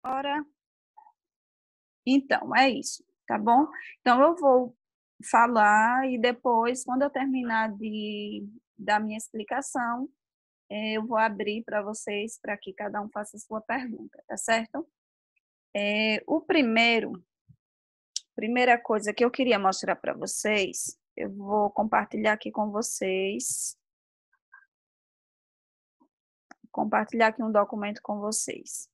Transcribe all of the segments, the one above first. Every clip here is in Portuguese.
Ora, então, é isso, tá bom? Então, eu vou falar e depois, quando eu terminar da minha explicação, eu vou abrir para vocês, para que cada um faça a sua pergunta, tá certo? O primeira coisa que eu queria mostrar para vocês, eu vou compartilhar aqui com vocês, compartilhar aqui um documento com vocês.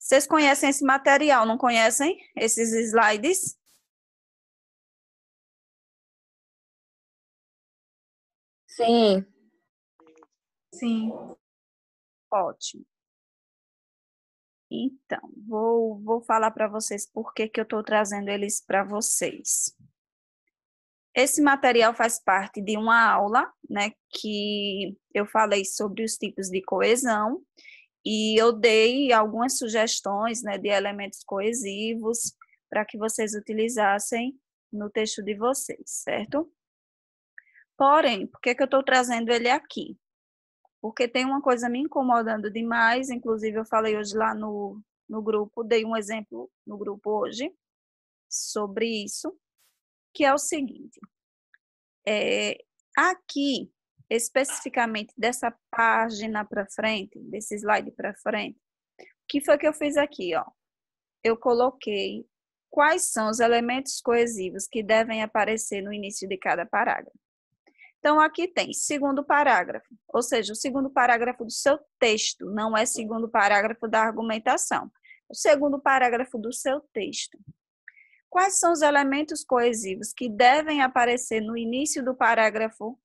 Vocês conhecem esse material, não conhecem? Esses slides? Sim. Sim. Ótimo. Então, vou falar para vocês por que eu estou trazendo eles para vocês. Esse material faz parte de uma aula, né, que eu falei sobre os tipos de coesão, e eu dei algumas sugestões, né, de elementos coesivos para que vocês utilizassem no texto de vocês, certo? Porém, por que eu estou trazendo ele aqui? Porque tem uma coisa me incomodando demais, inclusive eu falei hoje lá no grupo, dei um exemplo no grupo hoje sobre isso, que é o seguinte, aqui, especificamente dessa página para frente, desse slide para frente, o que foi que eu fiz aqui, ó? Eu coloquei quais são os elementos coesivos que devem aparecer no início de cada parágrafo. Então, aqui tem segundo parágrafo, ou seja, o segundo parágrafo do seu texto, não é segundo parágrafo da argumentação. O segundo parágrafo do seu texto. Quais são os elementos coesivos que devem aparecer no início do parágrafo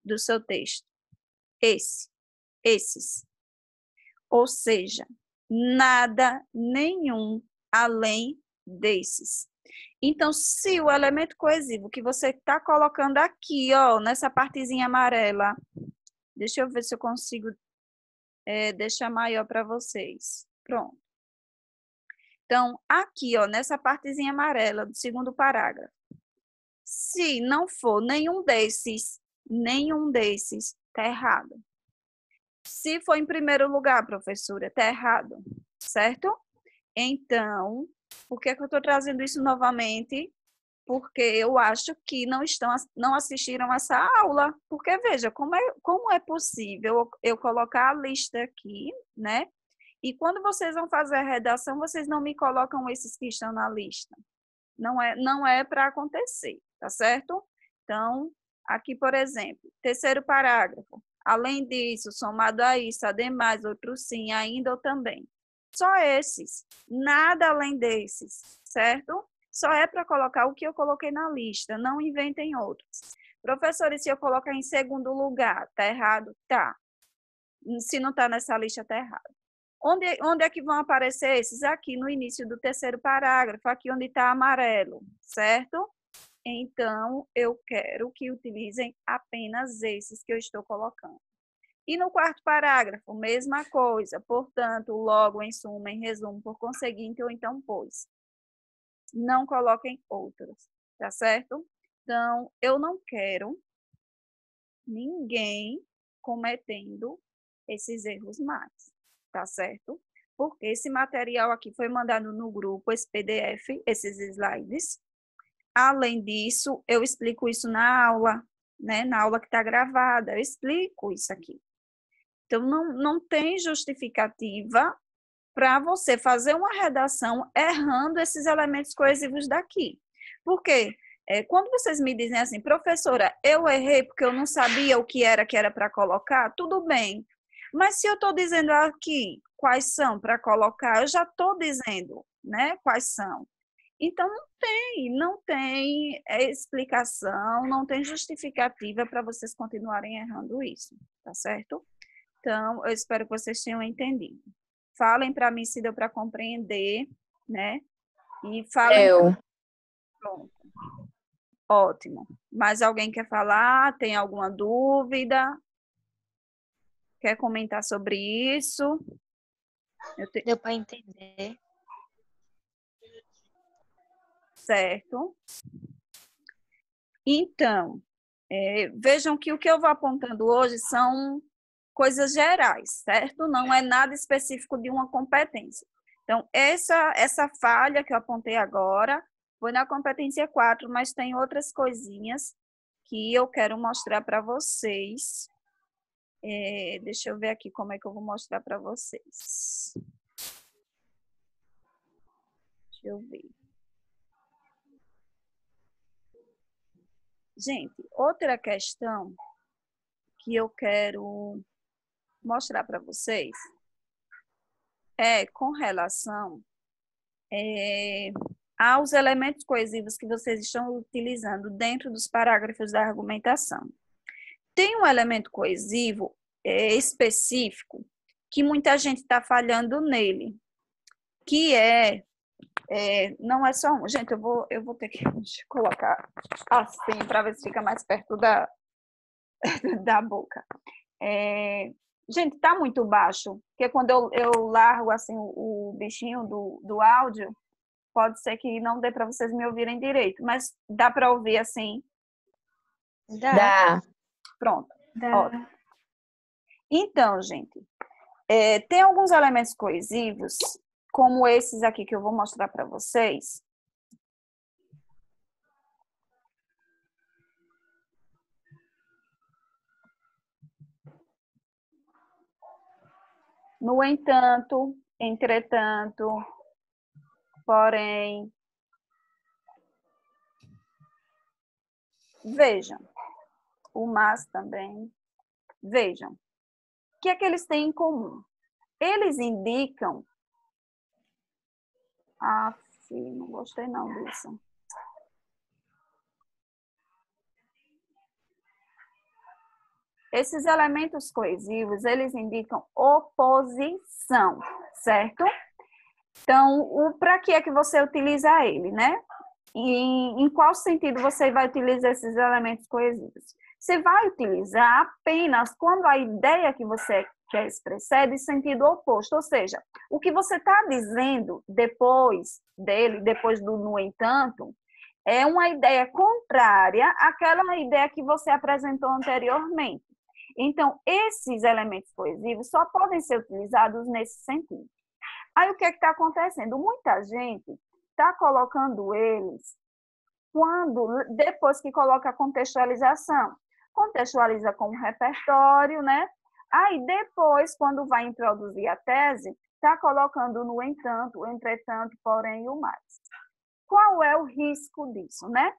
do seu texto? Esses. Ou seja, nada, nenhum além desses. Então, se o elemento coesivo que você está colocando aqui, ó, nessa partezinha amarela, deixa eu ver se eu consigo deixar maior para vocês. Pronto. Então, aqui, ó, nessa partezinha amarela do segundo parágrafo, se não for nenhum desses, tá errado. Se for em primeiro lugar, professora, tá errado, certo? Então, por que eu estou trazendo isso novamente? Porque eu acho que não assistiram essa aula. Porque, veja, como é possível eu colocar a lista aqui, né? E quando vocês vão fazer a redação, vocês não me colocam esses que estão na lista. Não é para acontecer, tá certo? Então, aqui, por exemplo, terceiro parágrafo. Além disso, somado a isso, ademais, outro sim, ainda ou também. Só esses, nada além desses, certo? Só é para colocar o que eu coloquei na lista, não inventem outros. Professor, e se eu colocar em segundo lugar, tá errado? Tá. Se não está nessa lista, tá errado. Onde é que vão aparecer esses? Aqui no início do terceiro parágrafo, aqui onde está amarelo, certo? Então, eu quero que utilizem apenas esses que eu estou colocando. E no quarto parágrafo, mesma coisa. Portanto, logo, em suma, em resumo, por conseguinte, ou então, pois. Não coloquem outros, tá certo? Então, eu não quero ninguém cometendo esses erros mais, tá certo? Porque esse material aqui foi mandado no grupo, esse PDF, esses slides. Além disso, eu explico isso na aula, né? Na aula que está gravada, eu explico isso aqui. Então, não tem justificativa para você fazer uma redação errando esses elementos coesivos daqui. Por quê? Quando vocês me dizem assim, professora, eu errei porque eu não sabia o que era para colocar, tudo bem. Mas se eu estou dizendo aqui quais são para colocar, eu já estou dizendo, né, quais são. Então, não tem explicação, não tem justificativa para vocês continuarem errando isso, tá certo? Então, eu espero que vocês tenham entendido. Falem para mim se deu para compreender, né? E falem. Pronto. Ótimo. Mais alguém quer falar? Tem alguma dúvida? Quer comentar sobre isso? Deu para entender. Certo. Então, vejam que o que eu vou apontando hoje são coisas gerais, certo? Não é nada específico de uma competência. Então, essa falha que eu apontei agora foi na competência 4, mas tem outras coisinhas que eu quero mostrar para vocês. Deixa eu ver aqui como é que eu vou mostrar para vocês. Deixa eu ver. Gente, outra questão que eu quero mostrar para vocês é com relação aos elementos coesivos que vocês estão utilizando dentro dos parágrafos da argumentação. Tem um elemento coesivo específico que muita gente está falhando nele, que não é só um. Gente, eu vou ter que colocar assim para ver se fica mais perto da boca. Gente, está muito baixo, porque quando eu largo assim o bichinho do áudio, pode ser que não dê para vocês me ouvirem direito, mas dá para ouvir assim? Dá. Pronto. Dá. Então, gente, tem alguns elementos coesivos, como esses aqui que eu vou mostrar para vocês. No entanto, entretanto, porém. Vejam. O mas também. Vejam. O que é que eles têm em comum? Eles indicam... não gostei não disso. Esses elementos coesivos, eles indicam oposição, certo? Então, para que é que você utiliza ele, né? Em qual sentido você vai utilizar esses elementos coesivos? Você vai utilizar apenas quando a ideia que você quer expressar é de sentido oposto, ou seja, o que você está dizendo depois dele, depois do no entanto, é uma ideia contrária àquela ideia que você apresentou anteriormente. Então, esses elementos coesivos só podem ser utilizados nesse sentido. Aí, o que está acontecendo? Muita gente está colocando eles depois que coloca a contextualização. Contextualiza com o repertório, né? Aí, depois, quando vai introduzir a tese, está colocando no entanto, entretanto, porém e o mais. Qual é o risco disso, né?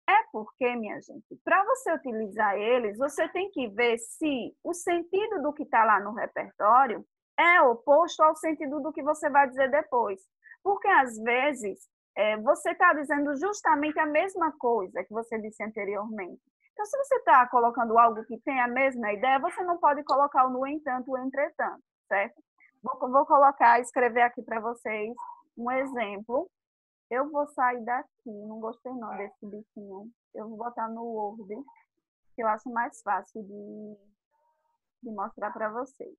É porque, minha gente, para você utilizar eles, você tem que ver se o sentido do que está lá no repertório é oposto ao sentido do que você vai dizer depois. Porque, às vezes, você está dizendo justamente a mesma coisa que você disse anteriormente. Então, se você está colocando algo que tem a mesma ideia, você não pode colocar o no entanto, o entretanto, certo? Vou escrever aqui para vocês um exemplo. Eu vou sair daqui, não gostei não desse bichinho. Eu vou botar no Word, que eu acho mais fácil de mostrar para vocês.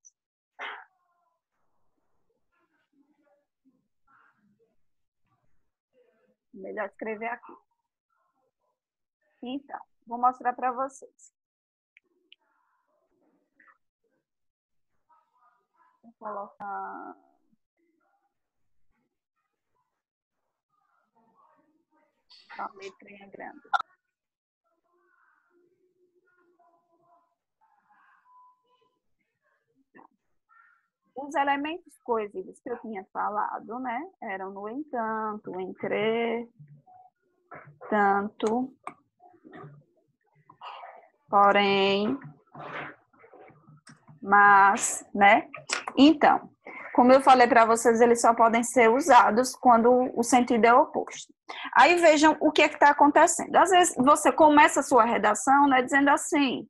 Melhor escrever aqui. Então, vou mostrar para vocês. Vou colocar... a letrinha grande. Os elementos coesivos que eu tinha falado, né, eram no entanto, entretanto, porém, mas, né? Então, como eu falei para vocês, eles só podem ser usados quando o sentido é oposto. Aí vejam o que é que está acontecendo. Às vezes você começa a sua redação, né, dizendo assim,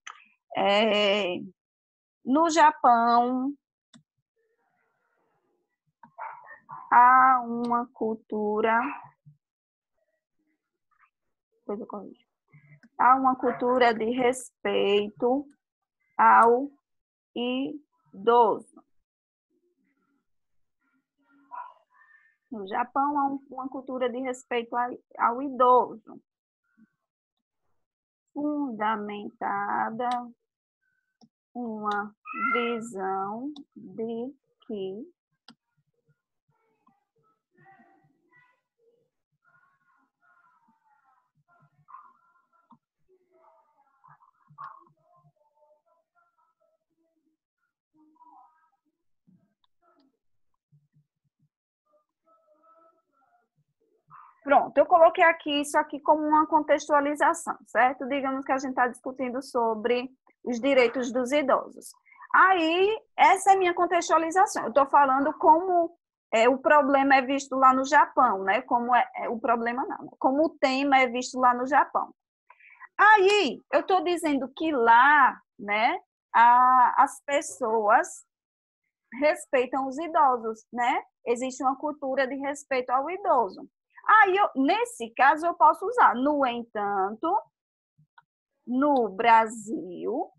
no Japão há uma cultura, há uma cultura de respeito ao idoso. No Japão, há uma cultura de respeito ao idoso, fundamentada uma visão de que pronto, eu coloquei aqui isso aqui como uma contextualização, certo? Digamos que a gente está discutindo sobre os direitos dos idosos. Aí, essa é a minha contextualização. Eu estou falando como o problema é visto lá no Japão, né? Como o problema não, como o tema é visto lá no Japão. Aí, eu estou dizendo que lá, né, as pessoas respeitam os idosos, né? Existe uma cultura de respeito ao idoso. Aí, nesse caso, eu posso usar. No entanto, no Brasil,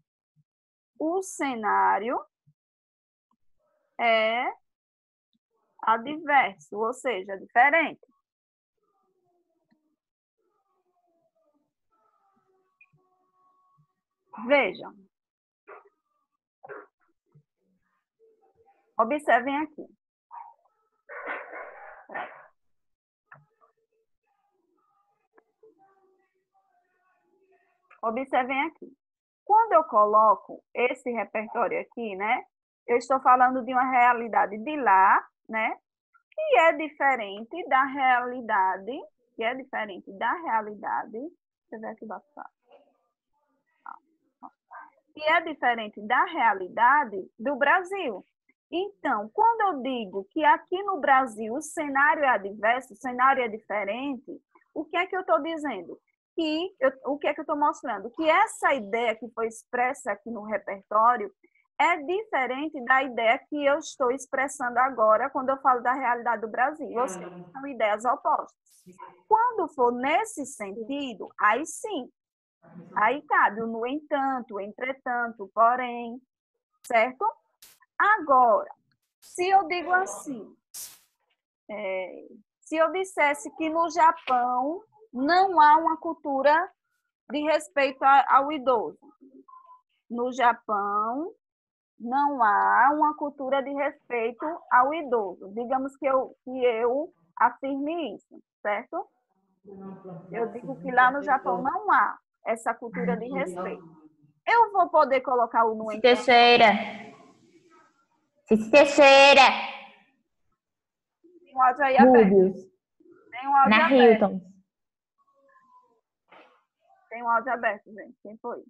o cenário é adverso, ou seja, diferente. Vejam. Observem aqui. Observem aqui. Quando eu coloco esse repertório aqui, né, eu estou falando de uma realidade de lá, né, que é diferente da realidade, deixa eu ver aqui bastante. Que é diferente da realidade do Brasil. Então, quando eu digo que aqui no Brasil o cenário é adverso, o cenário é diferente, o que é que eu estou dizendo? O que é que eu estou mostrando? Que essa ideia que foi expressa aqui no repertório é diferente da ideia que eu estou expressando agora quando eu falo da realidade do Brasil. Ou seja, são ideias opostas. Quando for nesse sentido, aí sim, aí cabe o no entanto, entretanto, porém, certo? Agora, se eu digo assim, se eu dissesse que no Japão não há uma cultura de respeito ao idoso. No Japão não há uma cultura de respeito ao idoso. Digamos que eu afirme isso, certo? Eu digo que lá no Japão não há essa cultura de respeito. Eu vou poder colocar o no entanto. Teixeira. Teixeira. Tem um áudio aí aberto. Rúbios. Tem um áudio Na aberto. Hilton. Tem um áudio aberto, gente. Quem foi?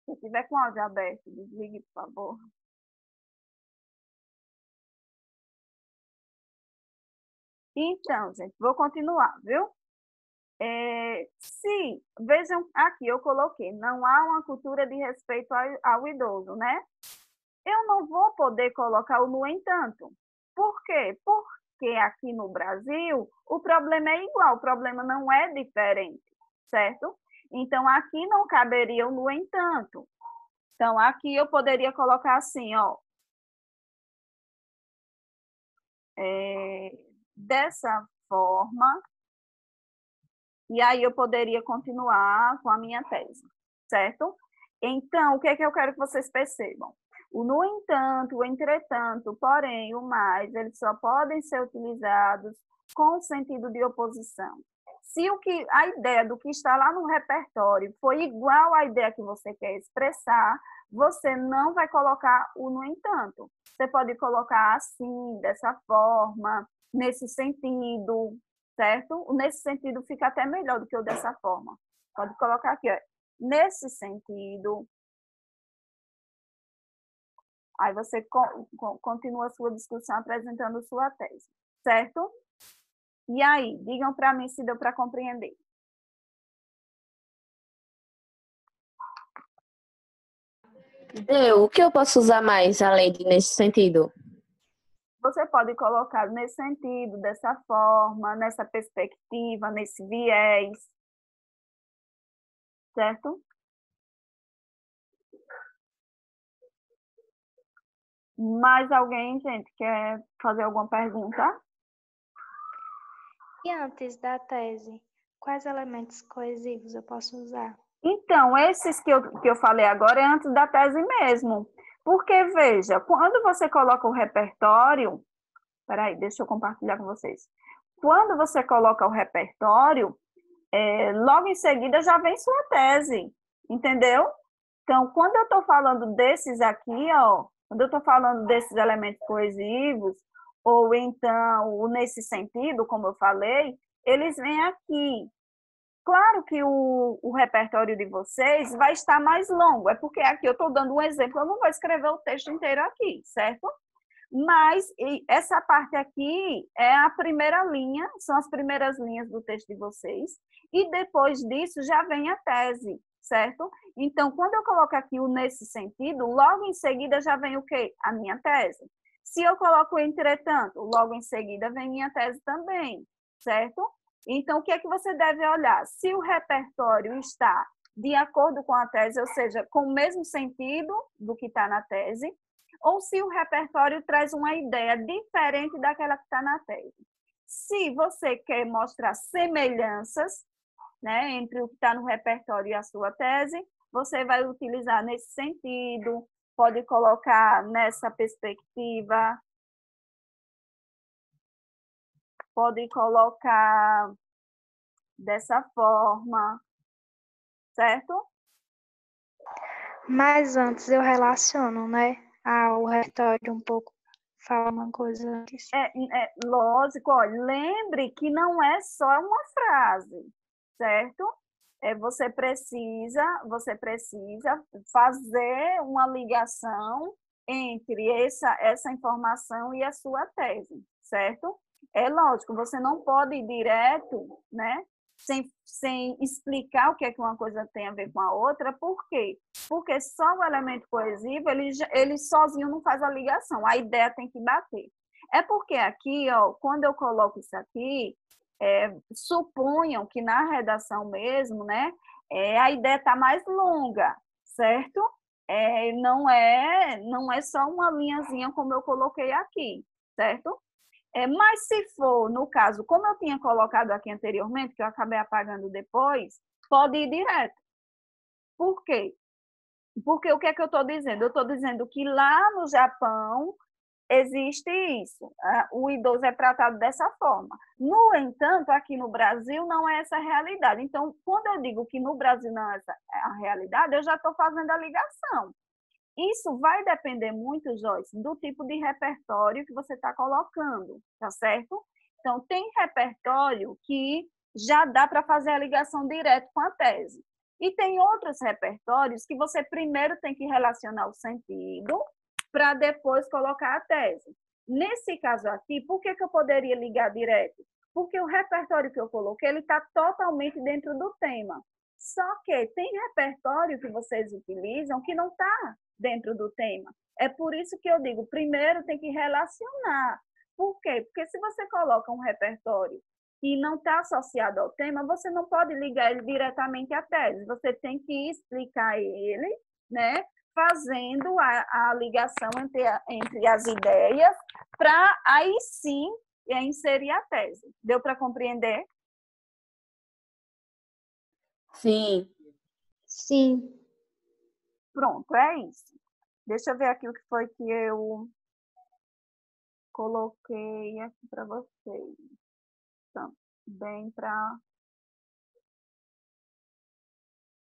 Se tiver com o áudio aberto, desligue, por favor. Então, gente, vou continuar, viu? Vejam aqui, eu coloquei, não há uma cultura de respeito ao idoso, né? Eu não vou poder colocar o no entanto. Por quê? Porque aqui no Brasil, o problema é igual, o problema não é diferente, certo? Então, aqui não caberia o no entanto. Então, aqui eu poderia colocar assim, ó. Dessa forma, e aí eu poderia continuar com a minha tese, certo? Então, o que é que eu quero que vocês percebam? O no entanto, o entretanto, porém, o mais, eles só podem ser utilizados com sentido de oposição. Se a ideia do que está lá no repertório foi igual à ideia que você quer expressar, você não vai colocar o no entanto. Você pode colocar assim, dessa forma, nesse sentido, certo? Nesse sentido fica até melhor do que o dessa forma. Pode colocar aqui, ó. Nesse sentido. Aí você continua a sua discussão apresentando sua tese, certo? E aí, digam para mim se deu para compreender. Deu. O que eu posso usar mais além de nesse sentido? Você pode colocar nesse sentido, dessa forma, nessa perspectiva, nesse viés, certo? Mais alguém, gente, quer fazer alguma pergunta? E antes da tese, quais elementos coesivos eu posso usar? Então, esses que eu falei agora é antes da tese mesmo. Porque, veja, quando você coloca o repertório... Peraí, deixa eu compartilhar com vocês. Quando você coloca o repertório, logo em seguida já vem sua tese, entendeu? Então, quando eu estou falando desses aqui, ó, quando eu estou falando desses elementos coesivos, ou então, nesse sentido, como eu falei, eles vêm aqui. Claro que o repertório de vocês vai estar mais longo, é porque aqui eu estou dando um exemplo, eu não vou escrever o texto inteiro aqui, certo? Mas essa parte aqui é a primeira linha, são as primeiras linhas do texto de vocês, e depois disso já vem a tese, certo? Então, quando eu coloco aqui o nesse sentido, logo em seguida já vem o quê? A minha tese. Se eu coloco entretanto, logo em seguida vem minha tese também, certo? Então, o que é que você deve olhar? Se o repertório está de acordo com a tese, ou seja, com o mesmo sentido do que está na tese, ou se o repertório traz uma ideia diferente daquela que está na tese. Se você quer mostrar semelhanças, né, entre o que está no repertório e a sua tese, você vai utilizar nesse sentido, pode colocar nessa perspectiva, pode colocar dessa forma, certo? Mas antes eu relaciono, né? O repertório um pouco, fala uma coisa antes. Lógico, olha, lembre que não é só uma frase, certo? Você precisa fazer uma ligação entre essa informação e a sua tese, certo? É lógico, você não pode ir direto, né? Sem explicar o que é que uma coisa tem a ver com a outra. Por quê? Porque só o elemento coesivo, ele sozinho não faz a ligação, a ideia tem que bater. É porque aqui, ó, quando eu coloco isso aqui, suponham que na redação mesmo, né, a ideia está mais longa, certo? Não é só uma linhazinha como eu coloquei aqui, certo? Mas se for, no caso, como eu tinha colocado aqui anteriormente, que eu acabei apagando depois, pode ir direto. Por quê? Porque o que é que eu estou dizendo? Eu estou dizendo que lá no Japão existe isso. O idoso é tratado dessa forma. No entanto, aqui no Brasil não é essa a realidade. Então, quando eu digo que no Brasil não é essa a realidade, eu já estou fazendo a ligação. Isso vai depender muito, Joyce, do tipo de repertório que você está colocando, tá certo? Então, tem repertório que já dá para fazer a ligação direto com a tese. E tem outros repertórios que você primeiro tem que relacionar o sentido para depois colocar a tese. Nesse caso aqui, por que eu poderia ligar direto? Porque o repertório que eu coloquei, ele está totalmente dentro do tema. Só que tem repertório que vocês utilizam que não está dentro do tema. É por isso que eu digo, primeiro tem que relacionar. Por quê? Porque se você coloca um repertório e não está associado ao tema, você não pode ligar ele diretamente à tese. Você tem que explicar ele, né? Fazendo a ligação entre as ideias, para aí sim inserir a tese. Deu para compreender? Sim. Sim. Pronto, é isso. Deixa eu ver aqui o que foi que eu coloquei aqui para vocês. Também para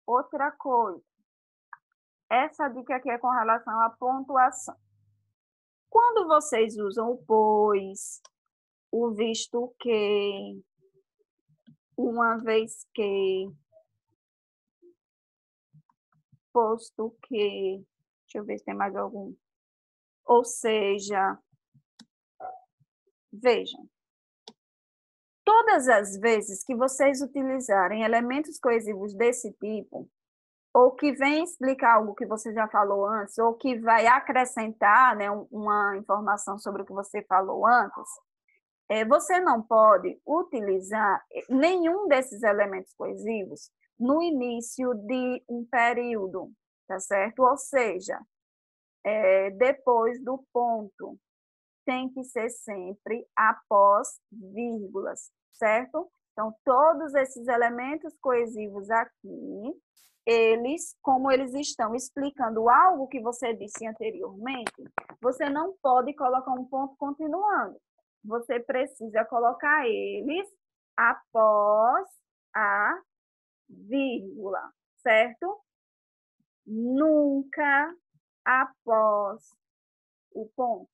outra coisa. Essa dica aqui é com relação à pontuação. Quando vocês usam o pois, o visto que, uma vez que, posto que, deixa eu ver se tem mais algum. Ou seja, vejam, todas as vezes que vocês utilizarem elementos coesivos desse tipo, ou que vem explicar algo que você já falou antes, ou que vai acrescentar, né, uma informação sobre o que você falou antes, você não pode utilizar nenhum desses elementos coesivos no início de um período, tá certo? Ou seja, depois do ponto. Tem que ser sempre após vírgulas, certo? Então, todos esses elementos coesivos aqui, eles, como eles estão explicando algo que você disse anteriormente, você não pode colocar um ponto continuando. Você precisa colocar eles após a vírgula, certo? Nunca após o ponto.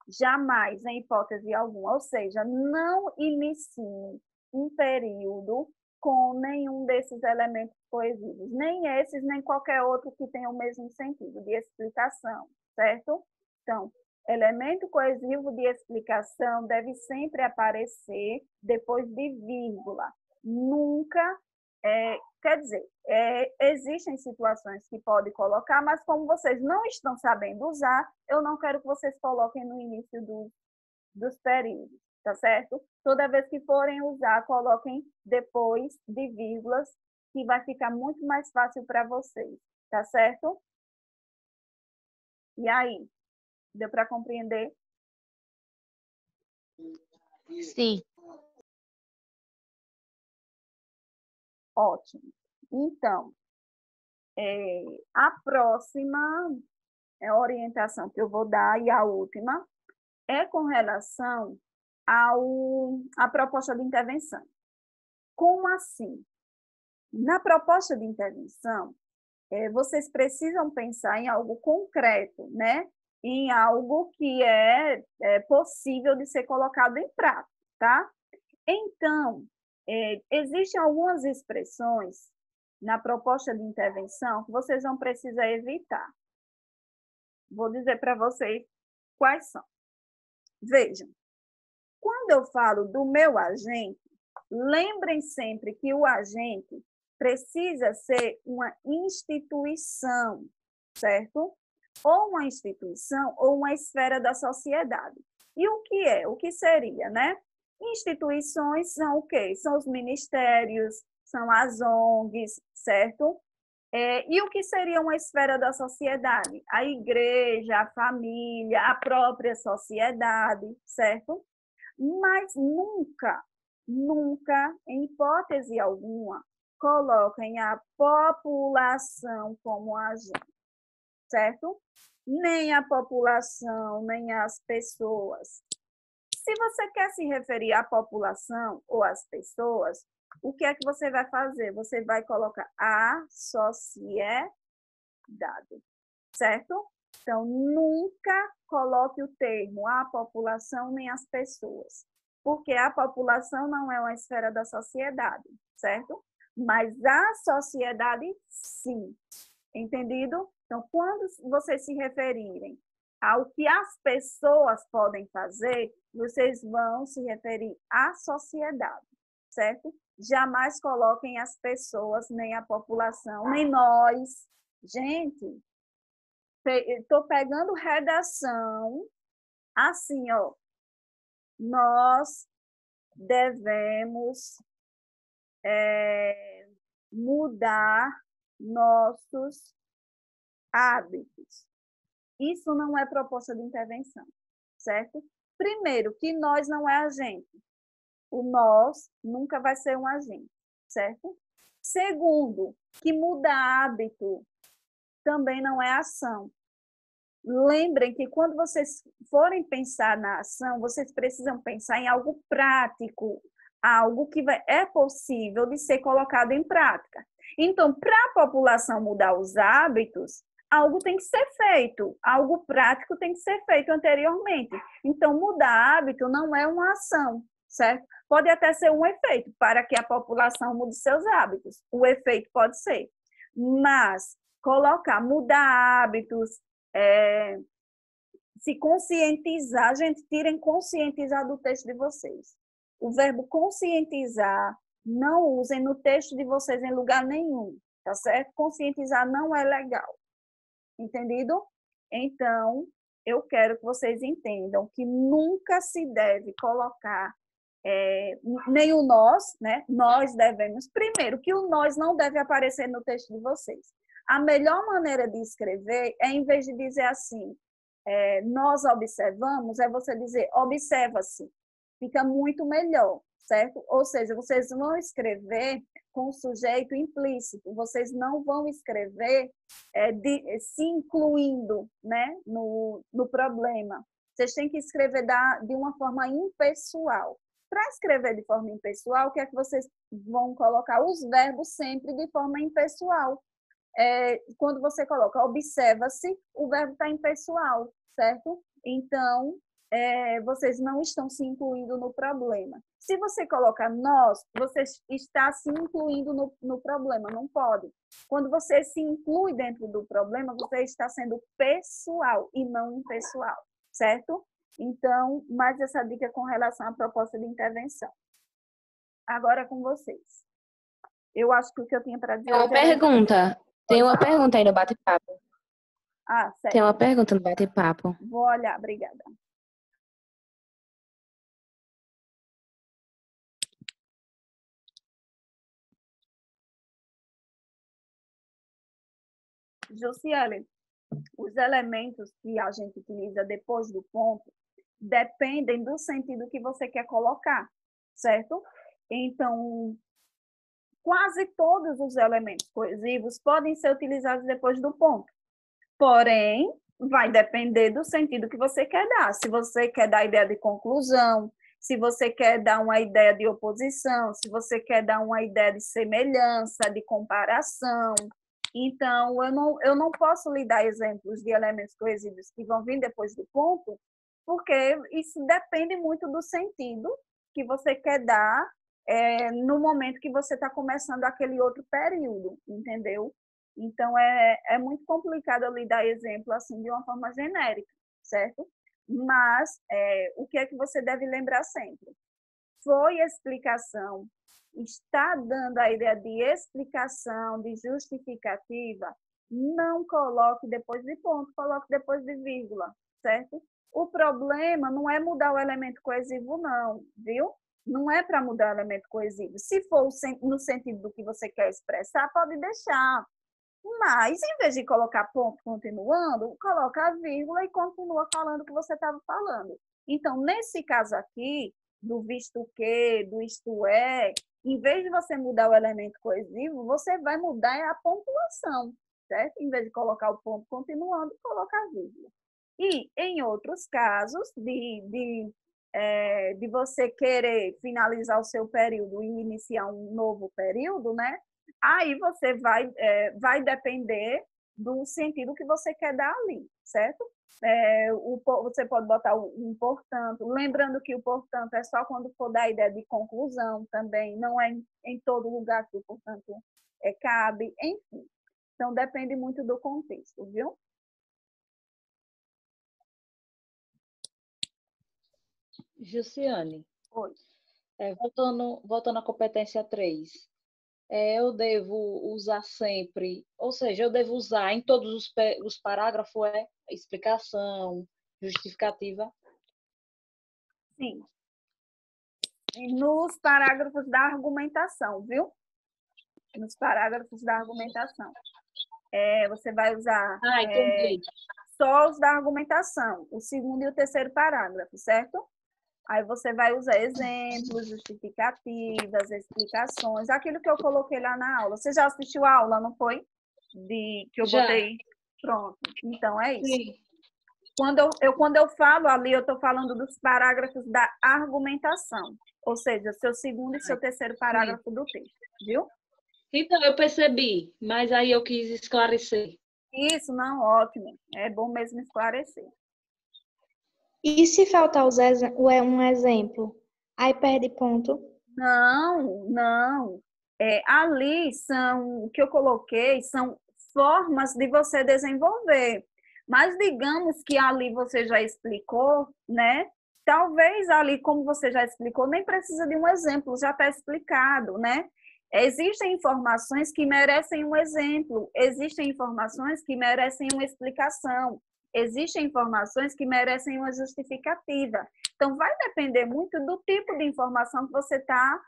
Jamais, em hipótese alguma. Ou seja, não inicie um período com nenhum desses elementos coesivos. Nem esses, nem qualquer outro que tenha o mesmo sentido de explicação, certo? Então, elemento coesivo de explicação deve sempre aparecer depois de vírgula. Nunca, quer dizer, existem situações que pode colocar, mas como vocês não estão sabendo usar, eu não quero que vocês coloquem no início dos períodos, tá certo? Toda vez que forem usar, coloquem depois de vírgulas, que vai ficar muito mais fácil para vocês, tá certo? E aí, deu para compreender? Sim. Ótimo. Então, a próxima orientação que eu vou dar, e a última, é com relação à proposta de intervenção. Como assim? Na proposta de intervenção, vocês precisam pensar em algo concreto, né? Em algo que é possível de ser colocado em prática, tá? Então, existem algumas expressões na proposta de intervenção que vocês vão precisar evitar. Vou dizer para vocês quais são. Vejam, quando eu falo do meu agente, lembrem sempre que o agente precisa ser uma instituição, certo? Ou uma instituição ou uma esfera da sociedade. E o que é? O que seria, né? Instituições são o quê? São os ministérios, são as ONGs, certo? E o que seria uma esfera da sociedade? A igreja, a família, a própria sociedade, certo? Mas nunca, em hipótese alguma, coloquem a população como agente, certo? Nem a população, nem as pessoas. Se você quer se referir à população ou às pessoas, o que é que você vai fazer? Você vai colocar a sociedade, certo? Então, nunca coloque o termo a população nem as pessoas, porque a população não é uma esfera da sociedade, certo? Mas a sociedade, sim. Entendido? Então, quando vocês se referirem ao que as pessoas podem fazer, vocês vão se referir à sociedade, certo? Jamais coloquem as pessoas, nem a população, nem nós. Gente, estou pegando redação assim, ó. Nós devemos mudar nossos hábitos. Isso não é proposta de intervenção, certo? Primeiro, que nós não é agente. O nós nunca vai ser um agente, certo? Segundo, que mudar hábito também não é ação. Lembrem que quando vocês forem pensar na ação, vocês precisam pensar em algo prático, algo que é possível de ser colocado em prática. Então, para a população mudar os hábitos, algo tem que ser feito, algo prático tem que ser feito anteriormente. Então, mudar hábito não é uma ação, certo? Pode até ser um efeito para que a população mude seus hábitos. O efeito pode ser. Mas colocar, mudar hábitos, se conscientizar, gente, tirem conscientizar do texto de vocês. O verbo conscientizar, não usem no texto de vocês em lugar nenhum, tá certo? Conscientizar não é legal. Entendido? Então, eu quero que vocês entendam que nunca se deve colocar nem o nós, né? Nós devemos. Primeiro, que o nós não deve aparecer no texto de vocês. A melhor maneira de escrever é, em vez de dizer assim, nós observamos, é você dizer observa-se. Fica muito melhor, certo? Ou seja, vocês vão escrever com o sujeito implícito, vocês não vão escrever se incluindo, né, no problema. Vocês têm que escrever de uma forma impessoal. Para escrever de forma impessoal, o que é que vocês vão colocar? Os verbos sempre de forma impessoal. Quando você coloca observa-se, o verbo está impessoal, certo? Então, vocês não estão se incluindo no problema. Se você coloca nós, você está se incluindo no problema, não pode. Quando você se inclui dentro do problema, você está sendo pessoal e não impessoal, certo? Então, mais essa dica com relação à proposta de intervenção. Agora com vocês. Eu acho que o que eu tinha para dizer Uma pergunta. Tem uma pergunta aí no bate-papo. Ah, certo. Tem uma pergunta no bate-papo. Vou olhar, obrigada. Josiane, os elementos que a gente utiliza depois do ponto dependem do sentido que você quer colocar, certo? Então, quase todos os elementos coesivos podem ser utilizados depois do ponto. Porém, vai depender do sentido que você quer dar. Se você quer dar a ideia de conclusão, se você quer dar uma ideia de oposição, se você quer dar uma ideia de semelhança, de comparação. Então, eu não posso lhe dar exemplos de elementos coesivos que vão vir depois do ponto, porque isso depende muito do sentido que você quer dar no momento que você está começando aquele outro período, entendeu? Então, é muito complicado eu lhe dar exemplo assim de uma forma genérica, certo? Mas o que é que você deve lembrar sempre? Foi explicação, está dando a ideia de explicação, de justificativa, não coloque depois de ponto, coloque depois de vírgula, certo? O problema não é mudar o elemento coesivo, não, viu? Não é para mudar o elemento coesivo. Se for no sentido do que você quer expressar, pode deixar. Mas, em vez de colocar ponto continuando, coloca a vírgula e continua falando o que você estava falando. Então, nesse caso aqui, do visto que, do isto é, em vez de você mudar o elemento coesivo, você vai mudar a pontuação, certo? Em vez de colocar o ponto continuando, coloca a vírgula. E, em outros casos, de você querer finalizar o seu período e iniciar um novo período, né? Aí você vai depender do sentido que você quer dar ali, certo? Você pode botar um portanto, lembrando que o portanto é só quando for dar a ideia de conclusão também, não é em todo lugar que o portanto cabe, enfim. Então, depende muito do contexto, viu? Jussiane, Oi. voltando à competência 3, eu devo usar sempre, ou seja, eu devo usar em todos os parágrafos explicação, justificativa? Sim. E nos parágrafos da argumentação, viu? Nos parágrafos da argumentação. Você vai usar só os da argumentação, o segundo e o terceiro parágrafo, certo? Aí você vai usar exemplos, justificativas, explicações, aquilo que eu coloquei lá na aula. Você já assistiu a aula, não foi? Que eu botei? Pronto. Então, é isso. Sim. Quando eu falo ali, eu estou falando dos parágrafos da argumentação. Ou seja, seu segundo e seu terceiro parágrafo do texto, viu? Então, eu percebi, mas aí eu quis esclarecer. Isso, não, ótimo. É bom mesmo esclarecer. E se faltar um exemplo? Aí perde ponto? Não. Ali o que eu coloquei são formas de você desenvolver. Mas digamos que ali você já explicou, né? Talvez ali, como você já explicou, nem precisa de um exemplo, já está explicado, né? Existem informações que merecem um exemplo, existem informações que merecem uma explicação, existem informações que merecem uma justificativa. Então, vai depender muito do tipo de informação que você está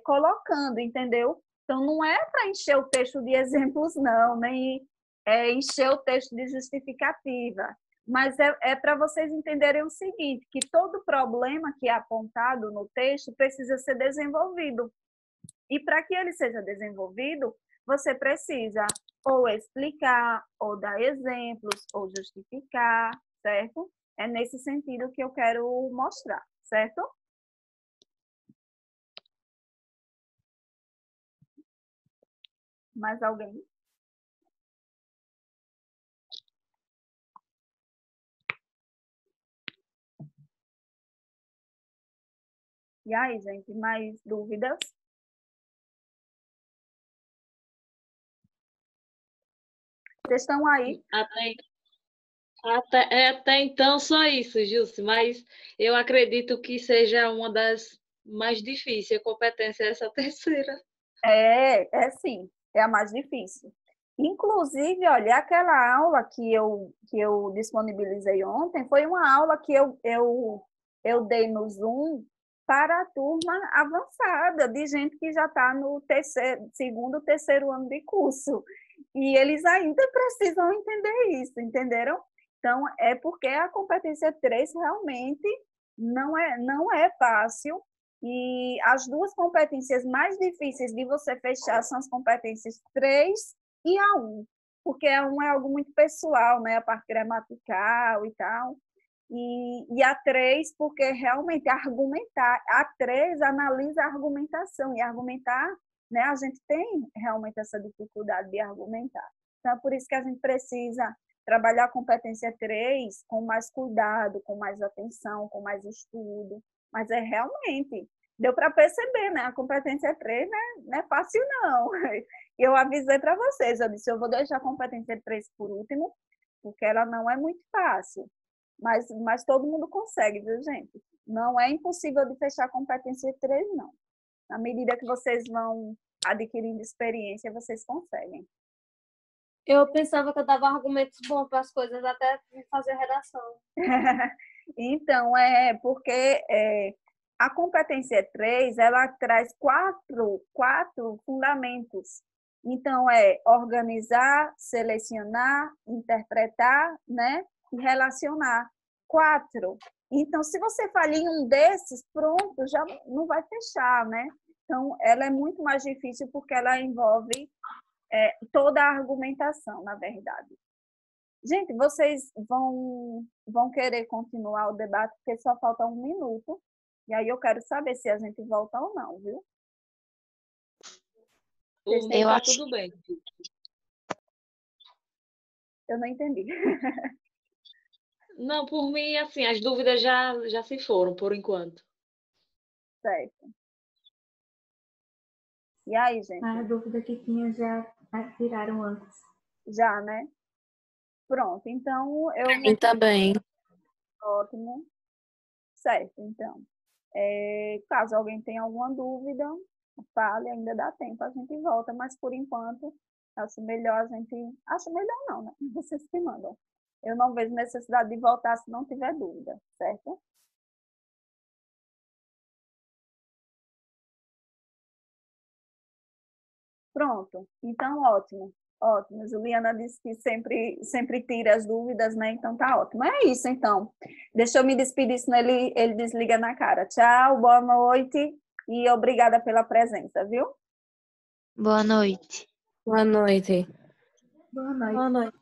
colocando, entendeu? Então, não é para encher o texto de exemplos, não, nem encher o texto de justificativa, Mas é para vocês entenderem o seguinte, que todo problema que é apontado no texto precisa ser desenvolvido. E para que ele seja desenvolvido, você precisa ou explicar, ou dar exemplos, ou justificar, certo? É nesse sentido que eu quero mostrar, certo? Mais alguém? E aí, gente, mais dúvidas? Vocês estão aí? Até então, só isso, Jússi, mas eu acredito que seja uma das mais difíceis. A competência é essa terceira. É sim, é a mais difícil. Inclusive, olha, aquela aula que eu disponibilizei ontem foi uma aula que eu dei no Zoom para a turma avançada, de gente que já está no segundo, terceiro ano de curso. E eles ainda precisam entender isso, entenderam? Então, é porque a competência 3 realmente não é fácil, e as duas competências mais difíceis de você fechar são as competências 3 e a 1, porque a 1 é algo muito pessoal, né? A parte gramatical e tal. E a 3, porque realmente argumentar. A 3 analisa a argumentação, e argumentar, né? A gente tem realmente essa dificuldade de argumentar. Então, é por isso que a gente precisa trabalhar a competência 3 com mais cuidado, com mais atenção, com mais estudo. Mas é realmente, deu para perceber, né? A competência 3, né? Não é fácil, não. Eu avisei para vocês, eu disse, eu vou deixar a competência 3 por último, porque ela não é muito fácil. Mas todo mundo consegue, viu, gente? Não é impossível de fechar a competência 3, não. À medida que vocês vão adquirindo experiência, vocês conseguem. Eu pensava que eu dava argumentos bons para as coisas, até fazer redação. Então, porque a competência 3, ela traz quatro fundamentos. Então, é organizar, selecionar, interpretar, né? E relacionar. 4. Então, se você falha em um desses, pronto, já não vai fechar, né? Então, ela é muito mais difícil porque ela envolve toda a argumentação, na verdade. Gente, vocês vão querer continuar o debate, porque só falta 1 minuto. E aí eu quero saber se a gente volta ou não, viu? Por mim, tá tudo bem. Eu não entendi. Não, por mim, assim, as dúvidas já se foram, por enquanto. Certo. E aí, gente? A dúvida que tinha já tiraram antes. Já, né? Pronto, então eu... Pra mim também. Ótimo. Certo, então. Caso alguém tenha alguma dúvida, fale, ainda dá tempo, a gente volta, mas por enquanto, acho melhor a gente... Acho melhor não, né? Vocês que mandam. Eu não vejo necessidade de voltar se não tiver dúvida, certo? Pronto, então ótimo. Ótimo. Juliana disse que sempre tira as dúvidas, né? Então tá ótimo. É isso, então. Deixa eu me despedir, senão ele desliga na cara. Tchau, boa noite e obrigada pela presença, viu? Boa noite. Boa noite. Boa noite. Boa noite.